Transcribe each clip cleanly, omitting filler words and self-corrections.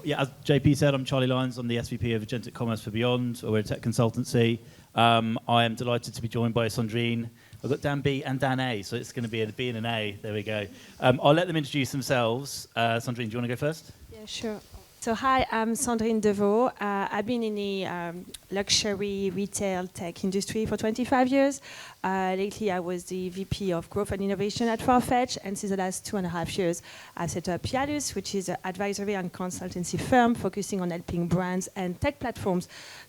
Yeah, as JP said, I'm Charlie Lyons. I'm the SVP of Agentic Commerce for Beyond. We're a tech consultancy. I am delighted to be joined by Sandrine. I've got Dan B and Dan A, so it's going to be a B and an A. There we go. I'll let them introduce themselves. Sandrine, do you want to go first? Yeah, sure. So hi, I'm Sandrine Deveaux. I've been in the luxury retail tech industry for 25 years. Lately, I was the VP of Growth and Innovation at Farfetch, and since the last 2.5 years, I've set up Yallus, which is an advisory and consultancy firm focusing on helping brands and tech platforms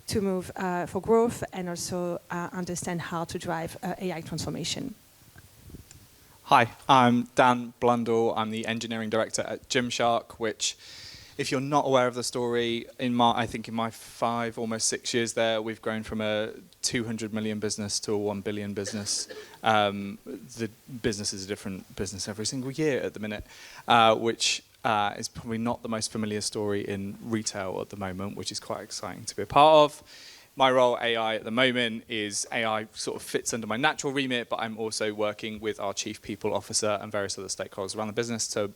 to move for growth and also understand how to drive AI transformation. Hi, I'm Dan Blundell. I'm the engineering director at Gymshark, which, if you're not aware of the story, I think in my 5, almost 6 years there, we've grown from a 200 million business to a 1 billion business. The business is a different business every single year at the minute, which is probably not the most familiar story in retail at the moment, which is quite exciting to be a part of. My role, AI, at the moment is AI sort of fits under my natural remit, but I'm also working with our chief people officer and various other stakeholders around the business to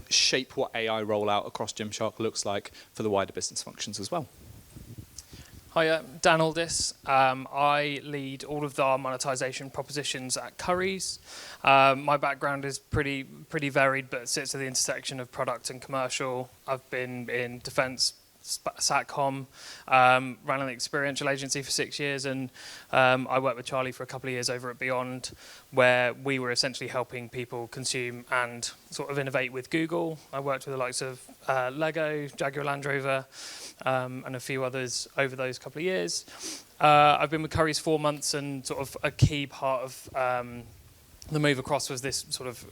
shape what AI rollout across Gymshark looks like for the wider business functions as well. Hi, Dan Alldis. I lead all of our monetization propositions at Currys. My background is pretty varied, but sits at the intersection of product and commercial. I've been in defense, Satcom, ran an experiential agency for 6 years, and I worked with Charlie for a couple of years over at Beyond, where we were essentially helping people consume and sort of innovate with Google. I worked with the likes of Lego, Jaguar Land Rover, and a few others over those couple of years. I've been with Currys 4 months, and sort of a key part of the move across was this sort of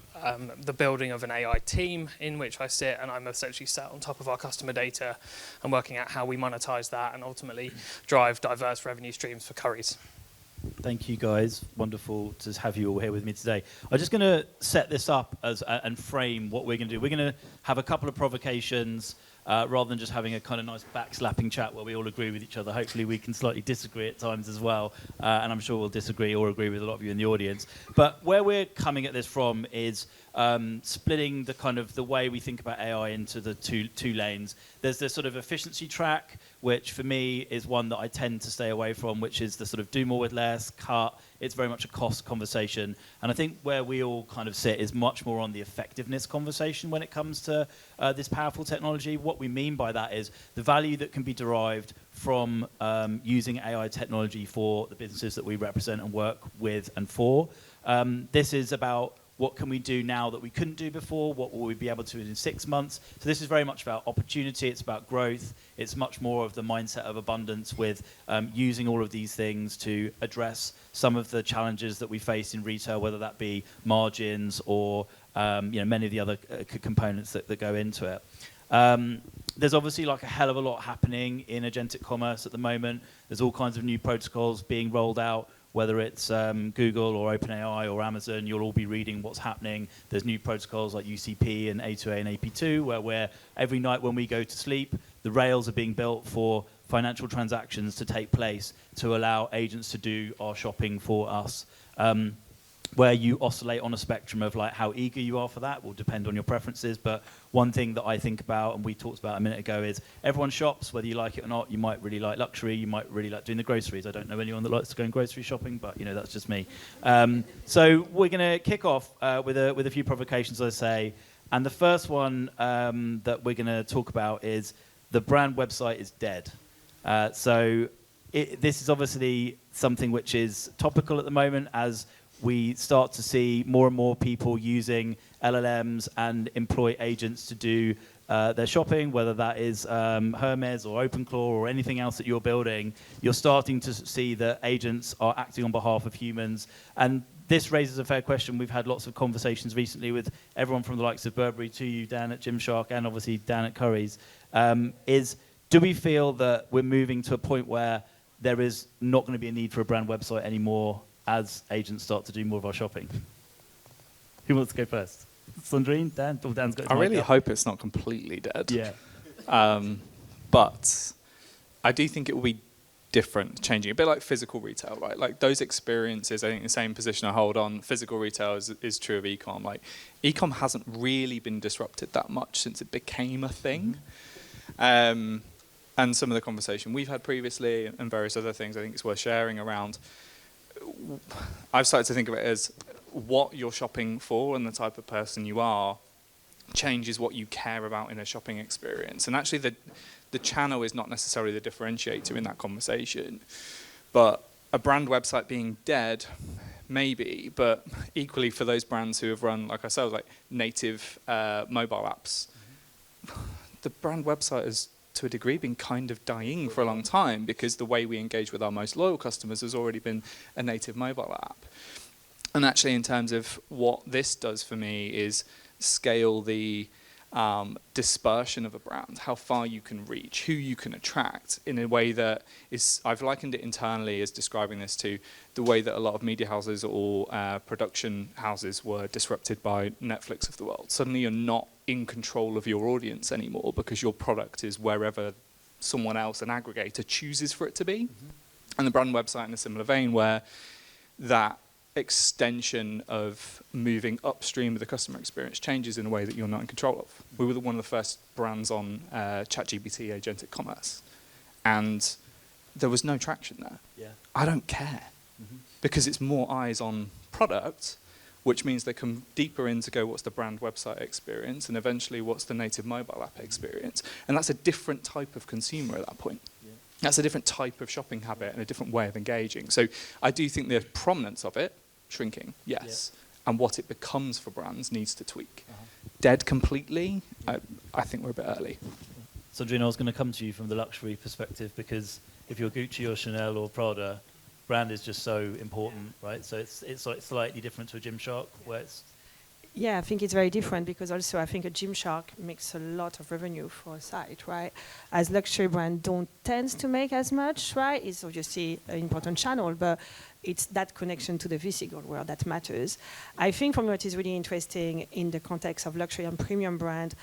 the building of an AI team in which I sit, and I'm essentially sat on top of our customer data and working out how we monetize that and ultimately drive diverse revenue streams for Currys. Thank you, guys. Wonderful to have you all here with me today. I'm just going to set this up and frame what we're going to do. We're going to have a couple of provocations rather than just having a kind of nice backslapping chat where we all agree with each other. Hopefully we can slightly disagree at times as well, and I'm sure we'll disagree or agree with a lot of you in the audience. But where we're coming at this from is splitting the kind of the way we think about AI into the two lanes. There's this sort of efficiency track, which for me is one that I tend to stay away from, which is the sort of do more with less, cut. It's very much a cost conversation. And I think where we all kind of sit is much more on the effectiveness conversation when it comes to this powerful technology. What we mean by that is the value that can be derived from using AI technology for the businesses that we represent and work with and for. This is about what can we do now that we couldn't do before? What will we be able to do in 6 months? So this is very much about opportunity. It's about growth. It's much more of the mindset of abundance with using all of these things to address some of the challenges that we face in retail, whether that be margins or many of the other components that go into it. There's obviously like a hell of a lot happening in agentic commerce at the moment. There's all kinds of new protocols being rolled out. Whether it's Google or OpenAI or Amazon, you'll all be reading what's happening. There's new protocols like UCP and A2A and AP2, where every night when we go to sleep, the rails are being built for financial transactions to take place to allow agents to do our shopping for us. Where you oscillate on a spectrum of like how eager you are for that will depend on your preferences. But one thing that I think about, and we talked about a minute ago, is everyone shops, whether you like it or not. You might really like luxury. You might really like doing the groceries. I don't know anyone that likes to go grocery shopping, but that's just me. So we're going to kick off with a few provocations, as I say. And the first one that we're going to talk about is the brand website is dead. This is obviously something which is topical at the moment as we start to see more and more people using LLMs and employ agents to do their shopping, whether that is Hermes or OpenClaw or anything else that you're building. You're starting to see that agents are acting on behalf of humans. And this raises a fair question. We've had lots of conversations recently with everyone from the likes of Burberry to you, Dan at Gymshark, and obviously Dan at Currys. Do we feel that we're moving to a point where there is not going to be a need for a brand website anymore as agents start to do more of our shopping? Who wants to go first? Sandrine? Dan? Oh, Dan's got his I mic really up. hope it's not completely dead. Yeah. But I do think it will be different, changing. A bit like physical retail, right? Like those experiences, I think the same position I hold on physical retail is true of e-com. Like e-com hasn't really been disrupted that much since it became a thing. And some of the conversation we've had previously and various other things I think it's worth sharing around. I've started to think of it as what you're shopping for and the type of person you are changes what you care about in a shopping experience. And actually the channel is not necessarily the differentiator in that conversation. But a brand website being dead, maybe, but equally for those brands who have run, like I said, like native mobile apps, the brand website has, to a degree, been kind of dying for a long time because the way we engage with our most loyal customers has already been a native mobile app. And actually, in terms of what this does for me is scale the dispersion of a brand, how far you can reach, who you can attract in a way that is, I've likened it internally as describing this to the way that a lot of media houses or production houses were disrupted by Netflix of the world. Suddenly you're not in control of your audience anymore because your product is wherever someone else, an aggregator, chooses for it to be. And the brand website in a similar vein where that extension of moving upstream of the customer experience changes in a way that you're not in control of. We were one of the first brands on ChatGPT Agentic commerce, and there was no traction there. Yeah. I don't care because it's more eyes on product, which means they come deeper in to go, what's the brand website experience, and eventually what's the native mobile app experience. And that's a different type of consumer at that point. Yeah. That's a different type of shopping habit and a different way of engaging. So I do think the prominence of it, shrinking, yes. Yeah. And what it becomes for brands needs to tweak. Dead completely, I think we're a bit early. Sandrine, I was going to come to you from the luxury perspective because if you're Gucci or Chanel or Prada, brand is just so important, right? So it's like slightly different to a Gymshark where it's... Yeah, I think it's very different because also I think a Gymshark makes a lot of revenue for a site, right? As luxury brand don't tend to make as much, right? It's obviously an important channel, but it's that connection to the physical world that matters. I think for me what is really interesting in the context of luxury and premium brand,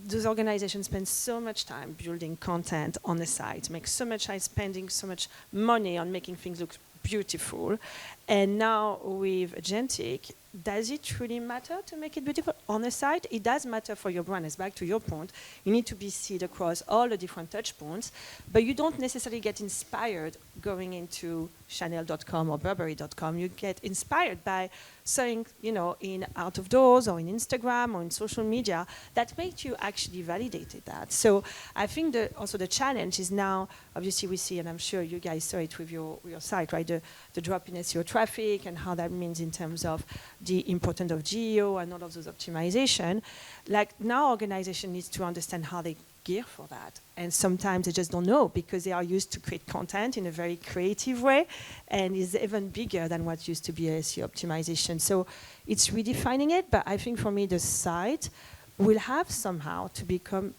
those organizations spend so much time building content on the site, make so much time spending so much money on making things look beautiful. And now with Agentic, does it really matter to make it beautiful on the site? It does matter for your brand. It's back to your point. You need to be seen across all the different touch points, but you don't necessarily get inspired going into Chanel.com or Burberry.com. You get inspired by seeing, in out of doors or in Instagram or in social media that makes you actually validated that. So I think also the challenge is now, obviously we see, and I'm sure you guys saw it with your site, right? The drop in SEO traffic and how that means in terms of the importance of geo and all of those optimization. Like now organization needs to understand how they gear for that. And sometimes they just don't know because they are used to create content in a very creative way and is even bigger than what used to be SEO optimization. So it's redefining it, but I think for me the site will have somehow to become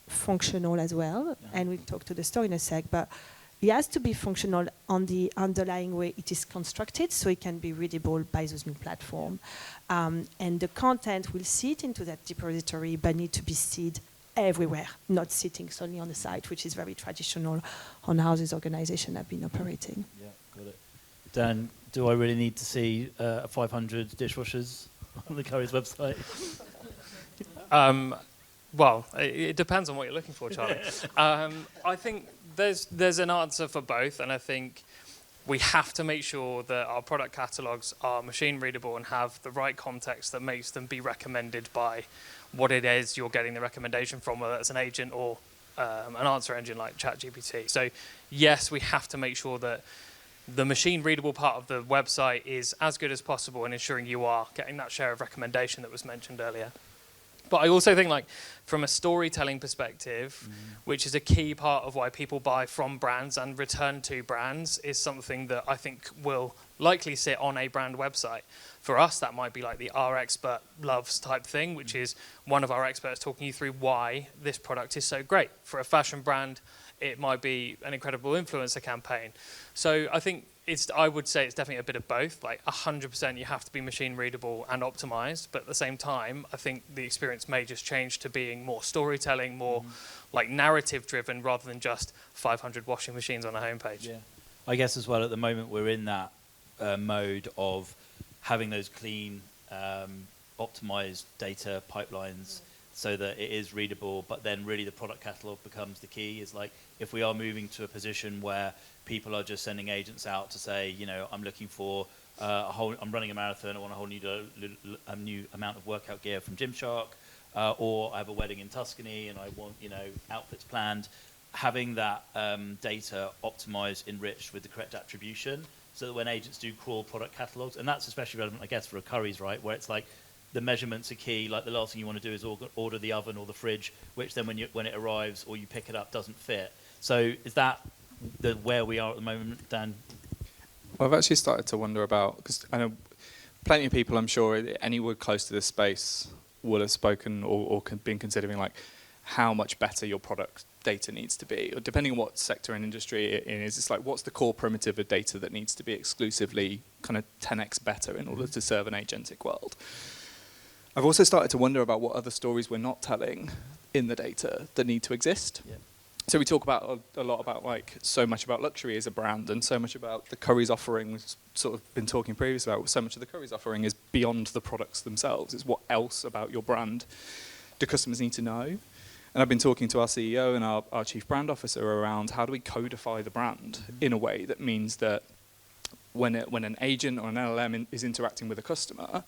functional as well. Yeah. And we'll talk to the store in a sec, but it has to be functional on the underlying way it is constructed so it can be readable by those new platforms. And the content will sit into that depository but need to be seeded everywhere, not sitting solely on the site, which is very traditional on how these organizations have been operating. Yeah, got it. Dan, do I really need to see 500 dishwashers on the Currys website? Well, it depends on what you're looking for, Charlie. I think there's an answer for both, and I think we have to make sure that our product catalogs are machine readable and have the right context that makes them be recommended by what it is you're getting the recommendation from, whether it's an agent or an answer engine like ChatGPT. So yes, we have to make sure that the machine readable part of the website is as good as possible in ensuring you are getting that share of recommendation that was mentioned earlier. But I also think, like, from a storytelling perspective, which is a key part of why people buy from brands and return to brands, is something that I think will likely sit on a brand website. For us, that might be like the Our Expert Loves type thing, which is one of our experts talking you through why this product is so great. For a fashion brand, it might be an incredible influencer campaign. So I think I would say it's definitely a bit of both. Like 100% you have to be machine readable and optimized, but at the same time, I think the experience may just change to being more storytelling, more like narrative driven rather than just 500 washing machines on a homepage. Yeah. I guess as well at the moment we're in that mode of having those clean, optimized data pipelines so that it is readable, but then really the product catalog becomes the key. Is like, if we are moving to a position where people are just sending agents out to say, you know, I'm looking for I'm running a marathon, I want a whole new amount of workout gear from Gymshark, or I have a wedding in Tuscany and I want, you know, outfits planned. Having that data optimized, enriched with the correct attribution, so that when agents do crawl product catalogs, and that's especially relevant, I guess, for a Currys, right, where it's like the measurements are key. Like the last thing you want to do is order the oven or the fridge, which then when it arrives or you pick it up doesn't fit. So is that where we are at the moment, Dan? Well, I've actually started to wonder about, because I know plenty of people, I'm sure, anywhere close to this space will have spoken or been considering like how much better your product data needs to be, or depending on what sector and industry it is. It's like, what's the core primitive of data that needs to be exclusively kind of 10x better in order to serve an agentic world? I've also started to wonder about what other stories we're not telling in the data that need to exist. Yeah. So we talk about a lot about like so much about luxury as a brand, and so much about the Currys offering. We've sort of been talking previously about so much of the Currys offering is beyond the products themselves. It's what else about your brand do customers need to know? And I've been talking to our CEO and our chief brand officer around how do we codify the brand in a way that means that when an agent or an LLM is interacting with a customer,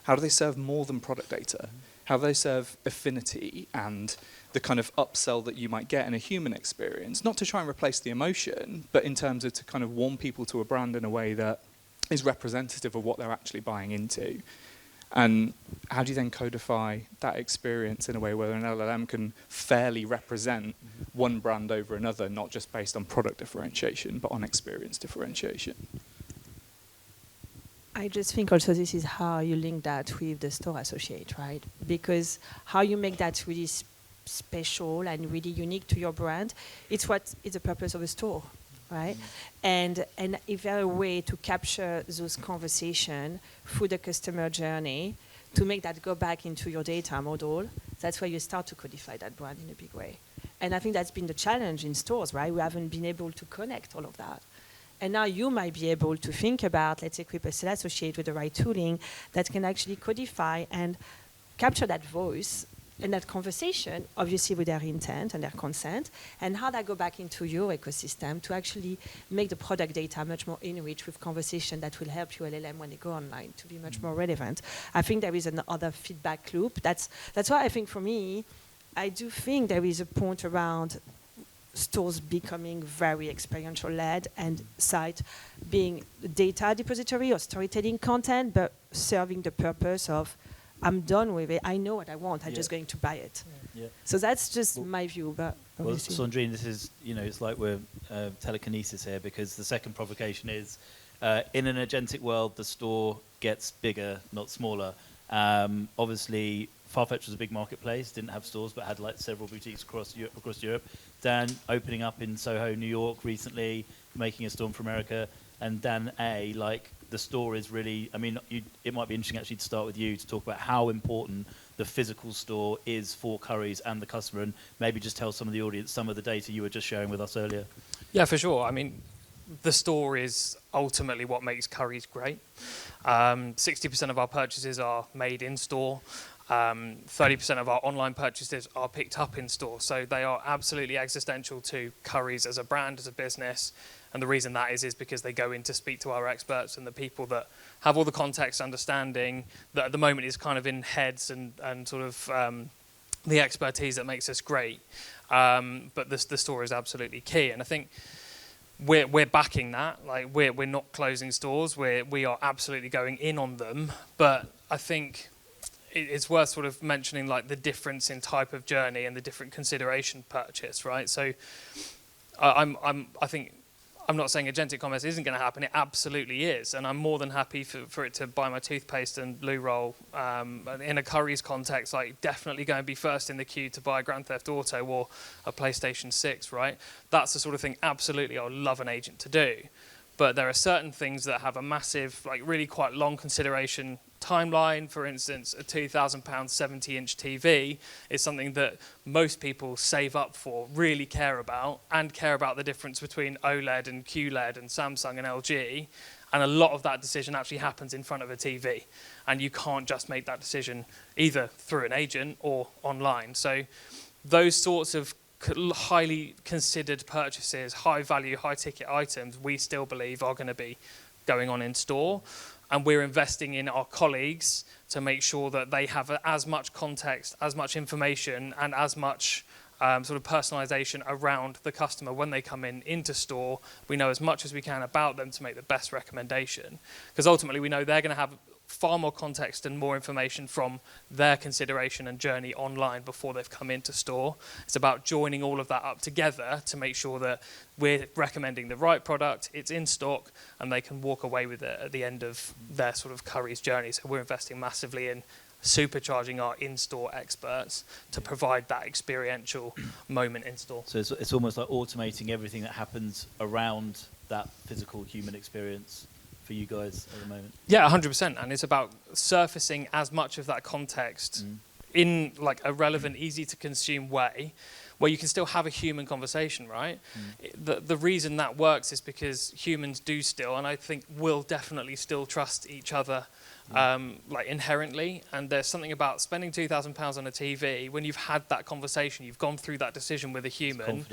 how do they serve more than product data? How do they serve affinity and the kind of upsell that you might get in a human experience? Not to try and replace the emotion, but in terms of to kind of warm people to a brand in a way that is representative of what they're actually buying into. And how do you then codify that experience in a way where an LLM can fairly represent one brand over another, not just based on product differentiation, but on experience differentiation? I just think also this is how you link that with the store associate, right? Because how you make that really special and really unique to your brand, it's what is the purpose of a store, right? And if there a way to capture those conversations through the customer journey to make that go back into your data model, that's where you start to codify that brand in a big way. And I think that's been the challenge in stores, right? We haven't been able to connect all of that. And now you might be able to think about, let's equip a sales associate with the right tooling that can actually codify and capture that voice and that conversation, obviously with their intent and their consent, and how that go back into your ecosystem to actually make the product data much more enriched with conversation that will help your LLM when they go online to be much more relevant. I think there is another feedback loop. That's why I think for me, I do think there is a point around stores becoming very experiential-led and site being data depository or storytelling content, but serving the purpose of, I'm done with it, I know what I want, I'm just going to buy it. Yeah. So that's just my view. But well, Sandrine, this is, it's like we're telekinesis here, because the second provocation is, in an agentic world, the store gets bigger, not smaller. Obviously, Farfetch was a big marketplace, didn't have stores, but had like several boutiques across Europe. Dan opening up in Soho, New York recently, making a store for America. And Dan A, like the store is really, I mean, it might be interesting actually to start with you to talk about how important the physical store is for Currys and the customer, and maybe just tell some of the audience some of the data you were just sharing with us earlier. Yeah, for sure. I mean, the store is ultimately what makes Currys great. 60% of our purchases are made in store. 30% of our online purchases are picked up in store. So they are absolutely existential to Currys as a brand, as a business. And the reason that is because they go in to speak to our experts and the people that have all the context understanding that at the moment is kind of in heads and sort of the expertise that makes us great. But the store is absolutely key. And I think we're backing that. Like we're not closing stores. We are absolutely going in on them. But I think it's worth sort of mentioning like the difference in type of journey and the different consideration purchase, right? So I think I'm not saying agentic commerce isn't going to happen. It absolutely is, and I'm more than happy for it to buy my toothpaste and loo roll. In a Currys context, like definitely going to be first in the queue to buy a Grand Theft Auto or a PlayStation 6, right? That's the sort of thing absolutely I would love an agent to do. But there are certain things that have a massive, like really quite long consideration timeline. For instance, a £2,000 70-inch TV is something that most people save up for, really care about, and care about the difference between OLED and QLED and Samsung and LG. And a lot of that decision actually happens in front of a TV. And you can't just make that decision either through an agent or online. So those sorts of highly considered purchases, high value, high ticket items, we still believe are going to be going on in store. And we're investing in our colleagues to make sure that they have as much context, as much information, and as much sort of personalization around the customer when they come into store. We know as much as we can about them to make the best recommendation. Because ultimately we know they're going to have far more context and more information from their consideration and journey online before they've come into store. It's about joining all of that up together to make sure that we're recommending the right product, it's in stock, and they can walk away with it at the end of their sort of Currys journey. So we're investing massively in supercharging our in-store experts to provide that experiential moment in store. So it's almost like automating everything that happens around that physical human experience for you guys at the moment. Yeah, 100%. And it's about surfacing as much of that context in like a relevant, easy to consume way where you can still have a human conversation, right? The reason that works is because humans do still, and I think will definitely still trust each other like inherently. And there's something about spending £2,000 on a TV when you've had that conversation, you've gone through that decision with a human.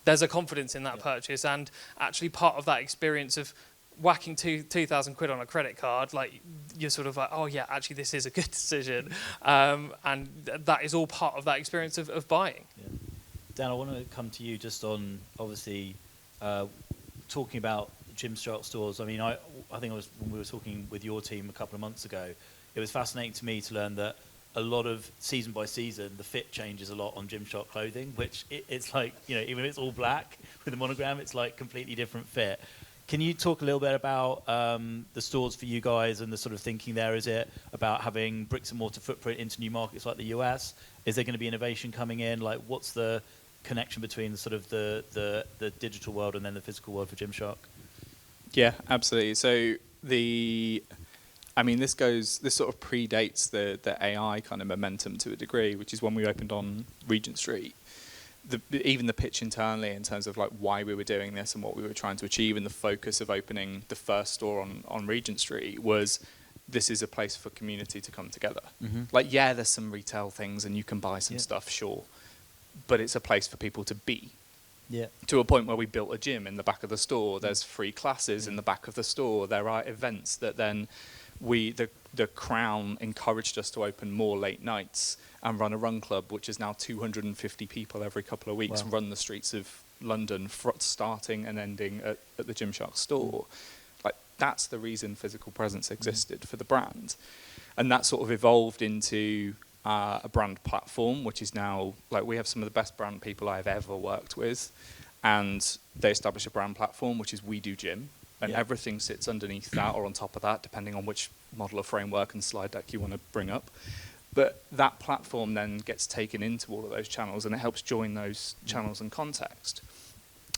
There's a confidence in that purchase, and actually part of that experience of whacking 2,000 quid on a credit card, like you're sort of like, oh yeah, actually this is a good decision, and that is all part of that experience of buying. Dan, I want to come to you just on obviously talking about Gymshark stores. I mean, I think when we were talking with your team a couple of months ago, it was fascinating to me to learn that a lot of season by season, the fit changes a lot on Gymshark clothing, which it's like, you know, even if it's all black with a monogram, it's like completely different fit. Can you talk a little bit about the stores for you guys and the sort of thinking there? Is it about having bricks and mortar footprint into new markets like the US? Is there going to be innovation coming in? Like, what's the connection between the sort of the digital world and then the physical world for Gymshark? Yeah, absolutely. So I mean, this sort of predates the AI kind of momentum to a degree, which is when we opened on Regent Street. Even the pitch internally in terms of like why we were doing this and what we were trying to achieve, and the focus of opening the first store on Regent Street was, this is a place for community to come together. Like, yeah, there's some retail things and you can buy some stuff, sure, but it's a place for people to be. To a point where we built a gym in the back of the store. There's free classes in the back of the store. There are events that then the Crown encouraged us to open more late nights and run a run club, which is now 250 people every couple of weeks run the streets of London, starting and ending at the Gymshark store. Like, that's the reason physical presence existed for the brand. And that sort of evolved into a brand platform, which is now, like, we have some of the best brand people I've ever worked with, and they establish a brand platform, which is We Do Gym, and everything sits underneath that or on top of that, depending on which model of framework and slide deck you want to bring up. But that platform then gets taken into all of those channels, and it helps join those channels and context.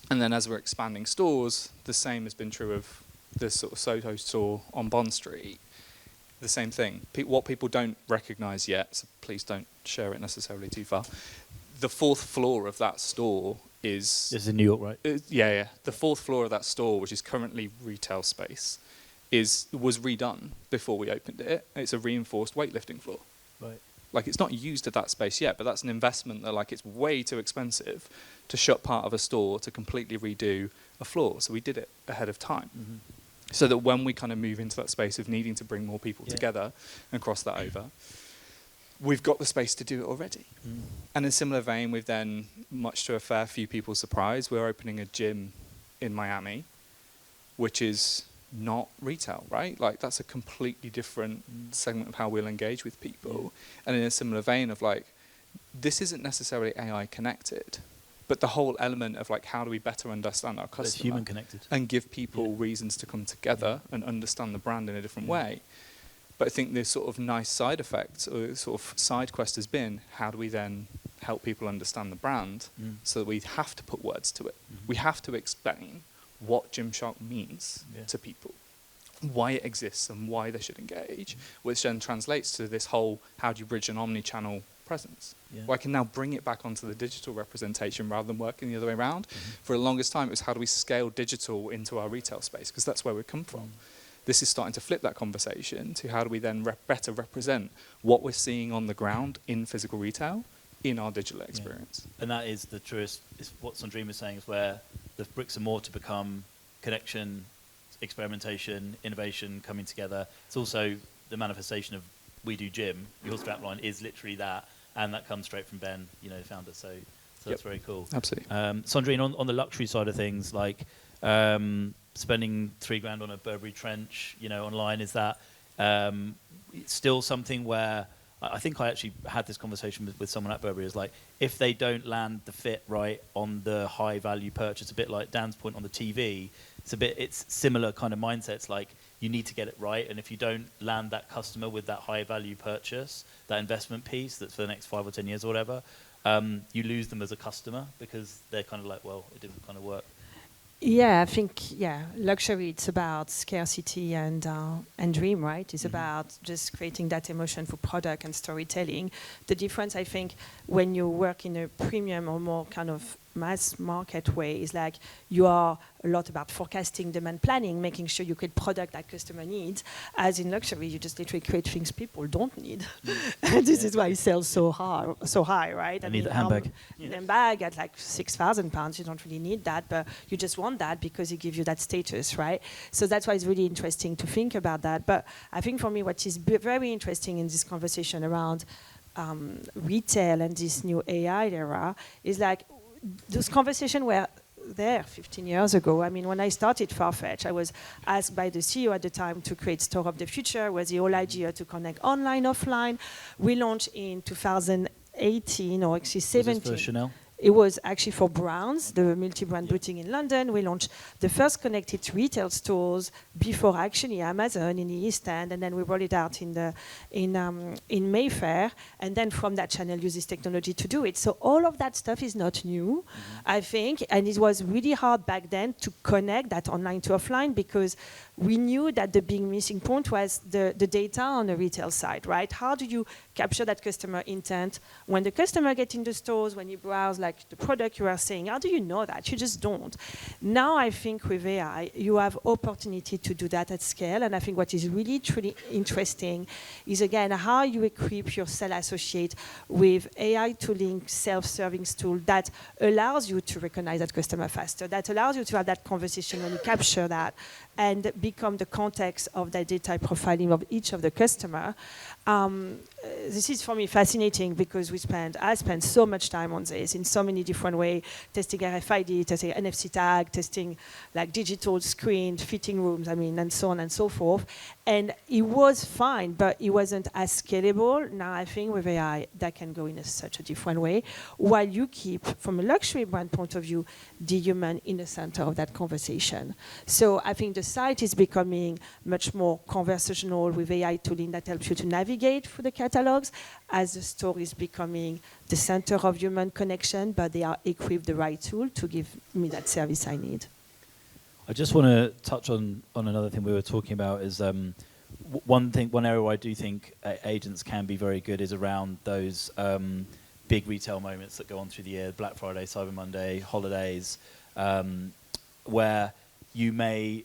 And then as we're expanding stores, the same has been true of this sort of Soho store on Bond Street. The same thing. What people don't recognize yet, so please don't share it necessarily too far, the fourth floor of that store is... This is in New York, right? Yeah. The fourth floor of that store, which is currently retail space, was redone before we opened it. It's a reinforced weightlifting floor. Right. Like, it's not used at that space yet, but that's an investment that, like, it's way too expensive to shut part of a store to completely redo a floor. So we did it ahead of time. So that when we kind of move into that space of needing to bring more people together and cross that over, we've got the space to do it already. And in a similar vein, we've then, much to a fair few people's surprise, we're opening a gym in Miami, which is not retail, right? Like, that's a completely different segment of how we'll engage with people. And in a similar vein of, like, this isn't necessarily AI connected, but the whole element of, like, how do we better understand our customer? It's human connected. And give people reasons to come together and understand the brand in a different way. But I think this sort of nice side effect, or sort of side quest, has been, how do we then help people understand the brand so that we have to put words to it? We have to explain what Gymshark means to people, why it exists and why they should engage, which then translates to this whole, how do you bridge an omni-channel presence? Well, I can now bring it back onto the digital representation rather than working the other way around. For the longest time, it was, how do we scale digital into our retail space? Because that's where we come from. this is starting to flip that conversation to how do we then better represent what we're seeing on the ground in physical retail in our digital experience. And that is the truest, is what Sandrine was saying, is where the bricks and mortar become connection, experimentation, innovation coming together. It's also the manifestation of We Do Gym. Your strapline is literally that, and that comes straight from Ben, the founder. So that's very cool. Absolutely. Sandrine, on the luxury side of things, like spending $3,000 on a Burberry trench, online, is that still something where I think I actually had this conversation with someone at Burberry, is like, if they don't land the fit right on the high value purchase, a bit like Dan's point on the TV, it's similar kind of mindsets, like you need to get it right. And if you don't land that customer with that high value purchase, that investment piece that's for the next 5 or 10 years or whatever, you lose them as a customer because they're kind of like, well, it didn't kind of work. Yeah, I think, luxury, it's about scarcity and dream, right? It's about just creating that emotion for product and storytelling. The difference, I think, when you work in a premium or more kind of mass market way is like you are a lot about forecasting, demand planning, making sure you create product that customer needs. As in luxury, you just literally create things people don't need. This is why it sells so high, right? I need a handbag. A bag at like £6,000, you don't really need that, but you just want that because it gives you that status, right? So that's why it's really interesting to think about that. But I think for me, what is very interesting in this conversation around retail and this new AI era is like those conversations were there 15 years ago. I mean, when I started Farfetch, I was asked by the CEO at the time to create Store of the Future, was the whole idea to connect online, offline. We launched in 2018 or actually 17. Was this for Chanel? It was actually for Browns, the multi-brand boutique in London. We launched the first connected retail stores before actually Amazon in the East End, and then we rolled it out in Mayfair, and then from that channel use this technology to do it. So all of that stuff is not new, I think, and it was really hard back then to connect that online to offline because we knew that the big missing point was the data on the retail side, right? How do you capture that customer intent when the customer gets in the stores, when you browse like the product you are saying? How do you know that? You just don't. Now I think with AI, you have opportunity to do that at scale, and I think what is really truly interesting is again how you equip your sales associate with AI tooling, self-serving tool that allows you to recognize that customer faster, that allows you to have that conversation when you capture that and become the context of the data profiling of each of the customer. This is for me fascinating because I spend so much time on this in so many different ways, testing RFID, testing NFC tag, testing like digital screen, fitting rooms, and so on and so forth. And it was fine, but it wasn't as scalable. Now I think with AI, that can go in such a different way, while you keep, from a luxury brand point of view, the human in the center of that conversation. So I think the site is becoming much more conversational with AI tooling that helps you to navigate through the catalogs, as the store is becoming the center of human connection, but they are equipped the right tool to give me that service I need. I just want to touch on another thing we were talking about is one area where I do think agents can be very good is around those big retail moments that go on through the year, Black Friday, Cyber Monday, holidays, where you may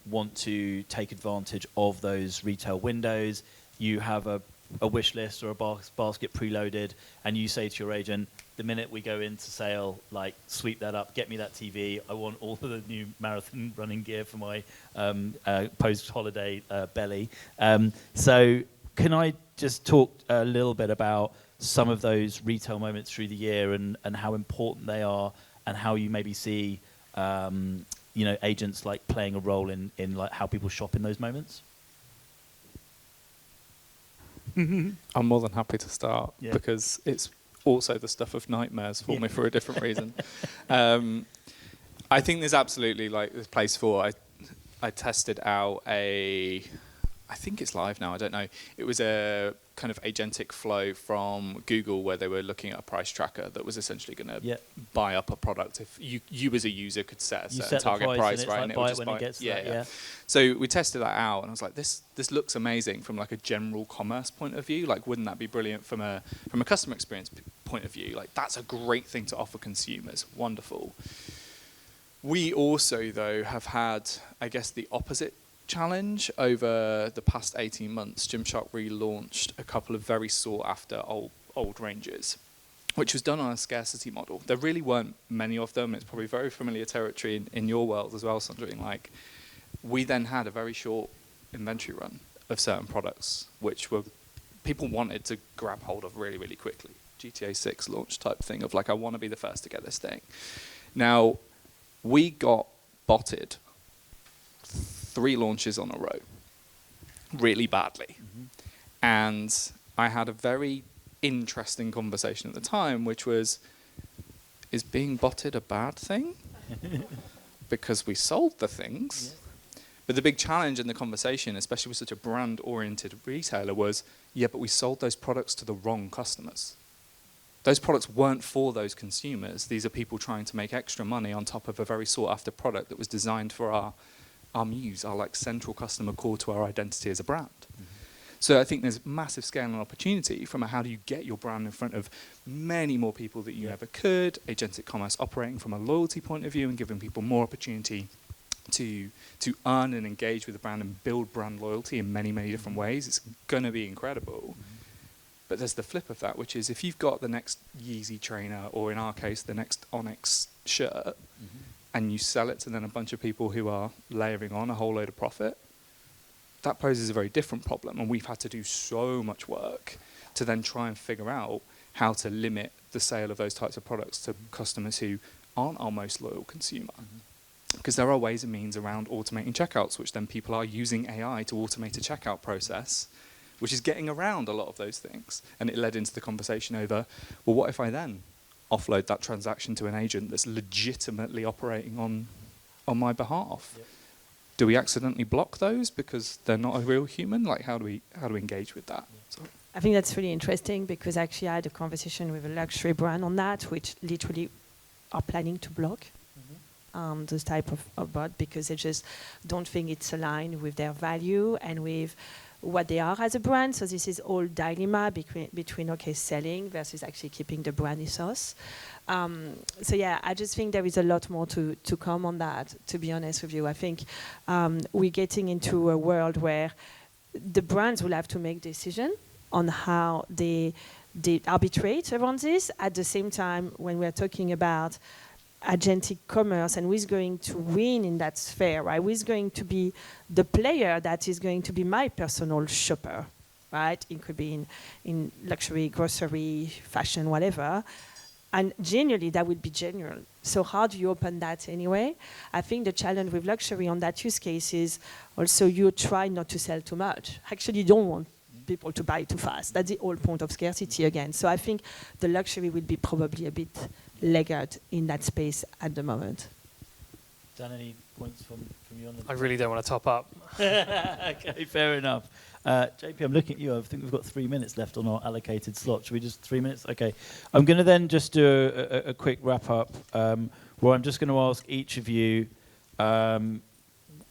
want to take advantage of those retail windows. You have a wish list or a basket preloaded, and you say to your agent, the minute we go into sale, like sweep that up, get me that TV. I want all of the new marathon running gear for my post-holiday belly. So can I just talk a little bit about some of those retail moments through the year and how important they are, and how you maybe see agents like playing a role in like how people shop in those moments? I'm more than happy to start because it's also the stuff of nightmares for me for a different reason. I think there's absolutely like this place for. I tested out I think it's live now. I don't know. It was a kind of agentic flow from Google where they were looking at a price tracker that was essentially going to buy up a product. If you as a user could set a certain target price, right? And it would just buy it. Yeah. So we tested that out, and I was like, this looks amazing from like a general commerce point of view. Like, wouldn't that be brilliant from a customer experience point of view? Like, that's a great thing to offer consumers. Wonderful. We also, though, have had, I guess, the opposite challenge over the past 18 months, Gymshark relaunched a couple of very sought after old ranges, which was done on a scarcity model. There really weren't many of them. It's probably very familiar territory in your world as well, Sandrine. Like, we then had a very short inventory run of certain products, which were people wanted to grab hold of really, really quickly. GTA 6 launch type thing of like, I want to be the first to get this thing. Now, we got botted 3 launches on a row, really badly. And I had a very interesting conversation at the time, which was, is being botted a bad thing? Because we sold the things. But the big challenge in the conversation, especially with such a brand-oriented retailer, was, yeah, but we sold those products to the wrong customers. Those products weren't for those consumers. These are people trying to make extra money on top of a very sought-after product that was designed for our muse, our like central customer core to our identity as a brand. So I think there's massive scale and opportunity from how do you get your brand in front of many more people that you ever could, agentic commerce operating from a loyalty point of view and giving people more opportunity to earn and engage with the brand and build brand loyalty in many, many different ways. It's going to be incredible. But there's the flip of that, which is if you've got the next Yeezy trainer, or in our case, the next Onyx shirt, and you sell it to then a bunch of people who are layering on a whole load of profit, that poses a very different problem. And we've had to do so much work to then try and figure out how to limit the sale of those types of products to customers who aren't our most loyal consumer. Because there are ways and means around automating checkouts, which then people are using AI to automate a checkout process, which is getting around a lot of those things. And it led into the conversation over, well, what if I then offload that transaction to an agent that's legitimately operating on my behalf? Yep. Do we accidentally block those because they're not a real human? Like, how do we engage with that? So. I think that's really interesting because actually I had a conversation with a luxury brand on that, which literally are planning to block those type of bot because they just don't think it's aligned with their value and with what they are as a brand. So this is all dilemma between okay, selling versus actually keeping the brand ethos. So yeah, I just think there is a lot more to come on that, to be honest with you. I think we're getting into a world where the brands will have to make decisions on how they arbitrate around this. At the same time, when we're talking about agentic commerce and who is going to win in that sphere, right? Who is going to be the player that is going to be my personal shopper, right? It could be in luxury, grocery, fashion, whatever. And genuinely, that would be genuine. So how do you open that anyway? I think the challenge with luxury on that use case is also you try not to sell too much. Actually, you don't want people to buy too fast. That's the whole point of scarcity again. So I think the luxury will be probably a bit laggard in that space at the moment. Dan, any points from you on the... I really don't want to top up. Okay, fair enough. JP, I'm looking at you. I think we've got 3 minutes left on our allocated slot. Should we just 3 minutes? Okay. I'm going to then just do a quick wrap up where I'm just going to ask each of you,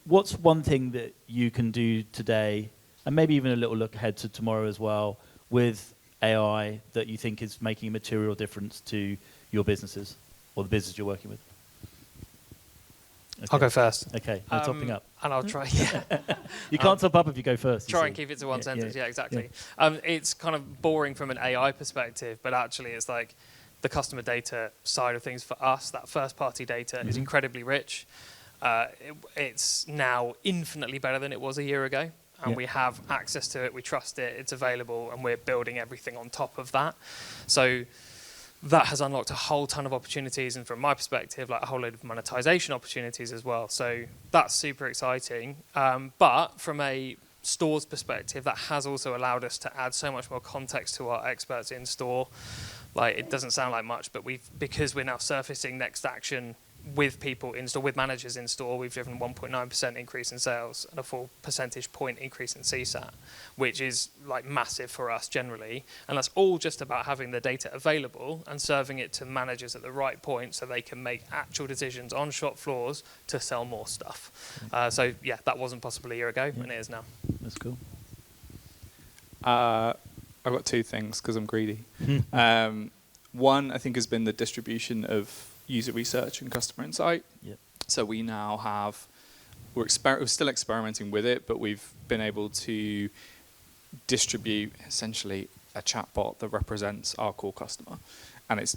what's one thing that you can do today, and maybe even a little look ahead to tomorrow as well, with AI that you think is making a material difference to your businesses or the business you're working with? Okay. I'll go first. Okay, no topping up. And I'll try. You can't top up if you go first. Try and keep it to one sentence. Yeah, exactly. Yeah. It's kind of boring from an AI perspective, but actually it's like the customer data side of things for us, that first party data is incredibly rich. It's now infinitely better than it was a year ago. And we have access to it, we trust it, it's available, and we're building everything on top of that. So that has unlocked a whole ton of opportunities, and from my perspective, like a whole load of monetization opportunities as well. So that's super exciting. But from a store's perspective, that has also allowed us to add so much more context to our experts in store. Like, it doesn't sound like much, but because we're now surfacing next action with people in store, with managers in store, we've driven 1.9% increase in sales and a 4 percentage point increase in CSAT, which is like massive for us generally. And that's all just about having the data available and serving it to managers at the right point so they can make actual decisions on shop floors to sell more stuff. So yeah, that wasn't possible a year ago, and it is now. That's cool. I've got 2 things because I'm greedy. One, I think, has been the distribution of user research and customer insight. Yep. So we now have we're still experimenting with it, but we've been able to distribute essentially a chatbot that represents our core customer, and it's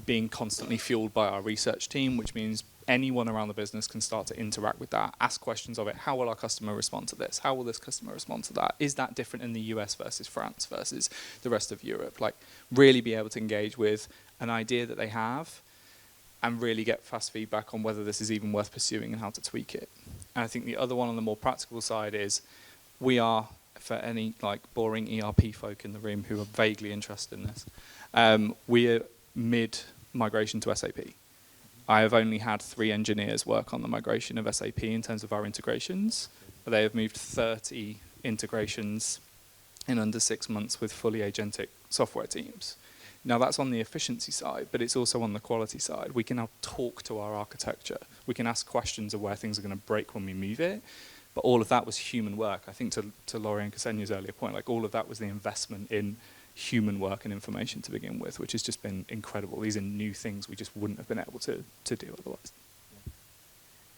being constantly fueled by our research team, which means anyone around the business can start to interact with that, ask questions of it. How will our customer respond to this? How will this customer respond to that? Is that different in the US versus France versus the rest of Europe? Like, really be able to engage with an idea that they have and really get fast feedback on whether this is even worth pursuing and how to tweak it. And I think the other one on the more practical side is we are, for any like boring ERP folk in the room who are vaguely interested in this, we are mid-migration to SAP. I have only had 3 engineers work on the migration of SAP in terms of our integrations. They have moved 30 integrations in under 6 months with fully agentic software teams. Now that's on the efficiency side, but it's also on the quality side. We can now talk to our architecture. We can ask questions of where things are going to break when we move it. But all of that was human work. I think to Laurie and Ksenia's earlier point, like all of that was the investment in human work and information to begin with, which has just been incredible. These are new things we just wouldn't have been able to do otherwise.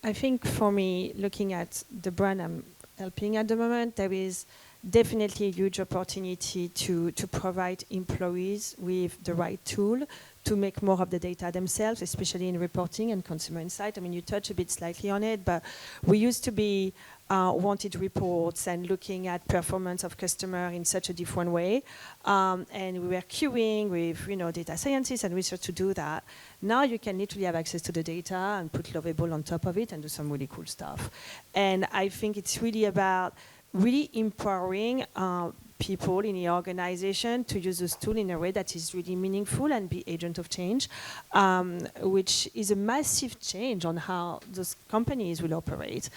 I think for me, looking at the brand I'm helping at the moment, there is definitely a huge opportunity to provide employees with the right tool to make more of the data themselves, especially in reporting and consumer insight. I mean, you touch a bit slightly on it, but we used to be wanted reports and looking at performance of customer in such a different way. And we were queuing with data scientists and research to do that. Now you can literally have access to the data and put Lovable on top of it and do some really cool stuff. And I think it's really about really empowering people in the organization to use this tool in a way that is really meaningful and be agent of change, which is a massive change on how those companies will operate,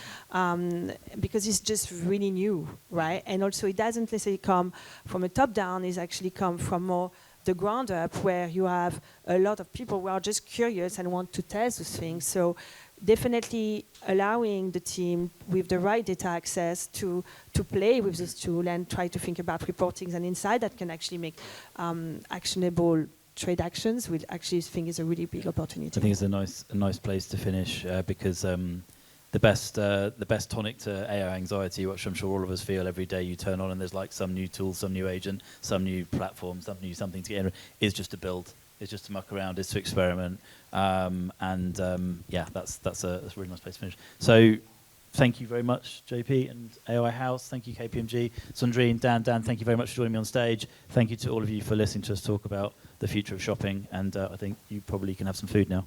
because it's just really new, right? And also it doesn't necessarily come from a top down, it's actually come from more the ground up, where you have a lot of people who are just curious and want to test those things. So definitely allowing the team with the right data access to play with this tool and try to think about reportings and insight that can actually make actionable trade actions, which actually I think is a really big opportunity. I think it's a nice place to finish because the best tonic to AI anxiety, which I'm sure all of us feel every day you turn on and there's like some new tool, some new agent, some new platform, something to get in, is just to build. It's just to muck around, it's to experiment, yeah, that's a really nice place to finish. So, thank you very much, JP and AI House. Thank you, KPMG, Sandrine, Dan. Thank you very much for joining me on stage. Thank you to all of you for listening to us talk about the future of shopping, and I think you probably can have some food now.